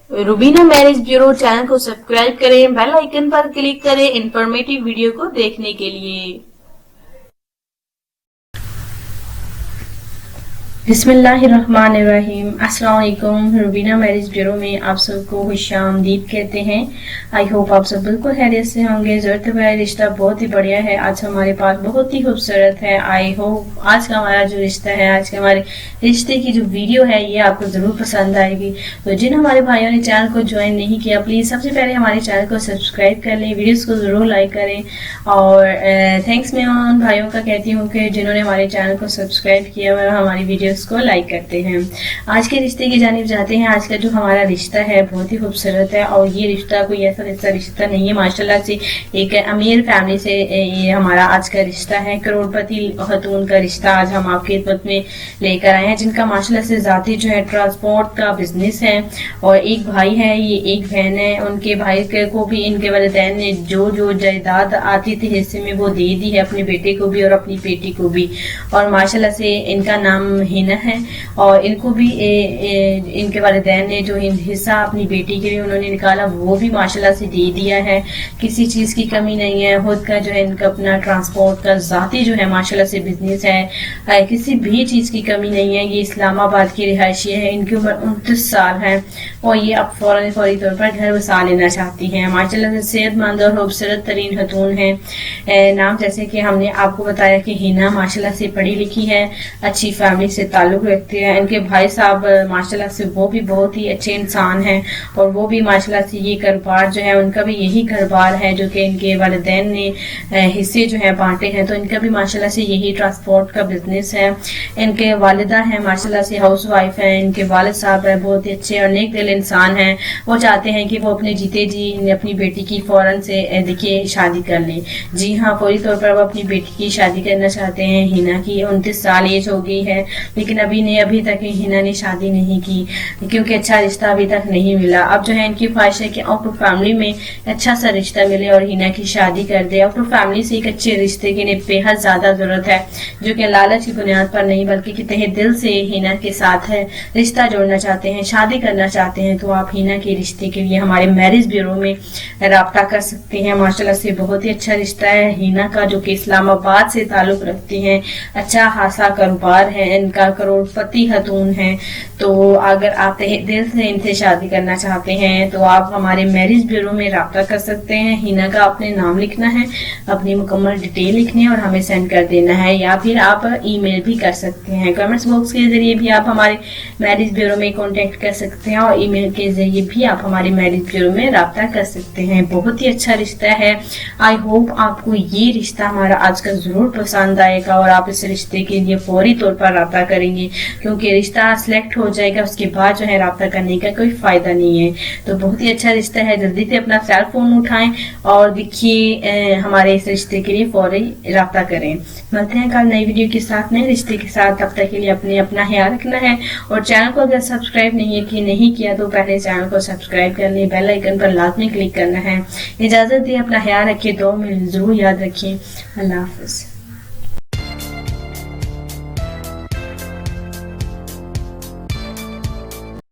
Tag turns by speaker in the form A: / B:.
A: Rubina marriage bureau channel को subscribe करें, bell icon पर क्लिक करें इंफॉर्मेटिव वीडियो को देखने के लिए। बिस्मिल्लाहिर्रहमानिर्रहीम। अस्सलाम वालेकुम। रुबीना मैरिज ब्यूरो में आप सबको खुशामदीद कहते हैं। आई होप आप सब बिल्कुल खैरियत से होंगे। ज़रूरत है रिश्ता बहुत ही बढ़िया है, आज हमारे पास बहुत ही खूबसूरत है। आई होप आज का हमारा जो रिश्ता है, आज के हमारे रिश्ते की जो वीडियो है ये आपको ज़रूर पसंद आएगी। तो जिन हमारे भाइयों ने चैनल को ज्वाइन नहीं किया, प्लीज़ सबसे पहले हमारे चैनल को सब्सक्राइब कर लें, वीडियोज़ को ज़रूर लाइक करें। और थैंक्स मैं उन भाइयों का कहती हूँ कि जिन्होंने हमारे चैनल को सब्सक्राइब किया और हमारी वीडियोज़ को लाइक करते हैं। आज के रिश्ते की जानिब जाते हैं। आज का जो हमारा रिश्ता है बहुत ही खूबसूरत है और ये रिश्ता कोई ऐसा रिश्ता नहीं है, माशाल्लाह से एक अमीर फैमिली से ये हमारा आज का रिश्ता है। करोड़पति खतून का रिश्ता आज हम आपकी खिदमत में लेकर आए हैं, जिनका माशाल्लाह से जाती जो है ट्रांसपोर्ट का बिजनेस है और एक भाई है, ये एक बहन है। उनके भाई को भी इनके वालिदैन ने जो जो जायदाद आती थी हिस्से में वो दे दी है, अपने बेटे को भी और अपनी बेटी को भी। और माशाल्लाह से इनका नाम हिना है और इनको भी इनके वालिदैन ने जो हिस्सा अपनी बेटी के लिए उन्होंने निकाला वो भी माशाल्लाह से दे दिया है। किसी चीज़ की कमी नहीं है। खुद का जो है इनका अपना ट्रांसपोर्ट का जाती जो है माशाल्लाह से बिजनेस है, किसी भी चीज़ की कमी नहीं है। ये इस्लामाबाद की रिहायशी है, इनकी उम्र 29 साल है और ये अब फौरी तौर पर घर बसा लेना चाहती हैं। माशाल्लाह से सेहतमंद और खूबसूरत तरीन खतून है। नाम जैसे कि हमने आपको बताया कि हिना माशाल्लाह से पढ़ी लिखी है, अच्छी फैमिली से ताल्लुक रखते हैं। इनके भाई साहब माशाल्लाह से वो भी बहुत ही अच्छे इंसान हैं और वो भी माशाल्लाह से ये कारोबार जो है उनका भी यही कारोबार है जो कि इनके वालिदैन ने हिस्से जो है बांटे हैं। तो इनका भी माशाल्लाह से यही ट्रांसपोर्ट का बिजनेस है। इनके वालिदा हैं माशाल्लाह से हाउस वाइफ हैं। इनके वालिद साहब है बहुत ही अच्छे और नेक दिल इंसान हैं। वो चाहते हैं कि वो अपने जीते जी अपनी बेटी की फौरन से देखिए शादी कर लें। जी हाँ, फौरी तौर पर वो अपनी बेटी की शादी करना चाहते हैं। हिना की 29 साल एज हो गई है, लेकिन अभी तक हिना ने शादी नहीं की क्योंकि अच्छा रिश्ता अभी तक नहीं मिला। अब जो है इनकी ख्वाहिश है कि आउट ऑफ फैमिली में अच्छा सा रिश्ता मिले और हिना की शादी कर दे। आउट ऑफ फैमिली से एक अच्छे रिश्ते की बेहद ज्यादा जरूरत है, जो कि लालच की बुनियाद पर नहीं बल्कि कि तहे दिल से हिना के साथ है रिश्ता जोड़ना चाहते हैं, शादी करना चाहते हैं। तो आप हिना के रिश्ते के लिए हमारे मैरिज ब्यूरो में राब्ता कर सकते हैं। माशाल्लाह से बहुत ही अच्छा रिश्ता है हिना का, जो कि इस्लामाबाद से ताल्लुक रखती हैं। अच्छा खासा कारोबार है इनका, करोड़पति खतून है। तो अगर आप दिल से इनसे शादी करना चाहते हैं तो आप हमारे मैरिज ब्यूरो में राब्ता कर सकते हैं। हिना का अपने नाम लिखना है, अपनी मुकम्मल डिटेल लिखनी है और हमें सेंड कर देना है, या फिर आप ईमेल भी कर सकते हैं। कमेंट्स बॉक्स के जरिए भी आप हमारे मैरिज ब्यूरो में कांटेक्ट कर सकते हैं और ईमेल के जरिए भी आप हमारे मैरिज ब्यूरो में राब्ता कर सकते हैं। बहुत ही अच्छा रिश्ता है। आई होप आपको ये रिश्ता हमारा आज का जरूर पसंद आएगा और आप इस रिश्ते के लिए फौरी तौर पर राब्ता करेंगे, क्योंकि रिश्ता सिलेक्ट हो जाएगा उसके बाद जो है राब्ता करने का कोई फायदा नहीं है। तो बहुत ही अच्छा रिश्ता है। जल्दी से अपना सेल फोन उठाएं और देखिए हमारे इस रिश्ते के लिए फौरी राब्ता करें। मिलते हैं कल नई वीडियो के साथ, नए रिश्ते के साथ। तब तक के लिए अपना ख्याल रखना है और चैनल को अगर सब्सक्राइब नहीं किया तो पहले चैनल को सब्सक्राइब कर लें, बेल आइकन पर लाजमी क्लिक करना है। इजाजत दी, अपना ख्याल रखिए, दुआ में जरूर याद रखिए। अल्लाह हाफिज।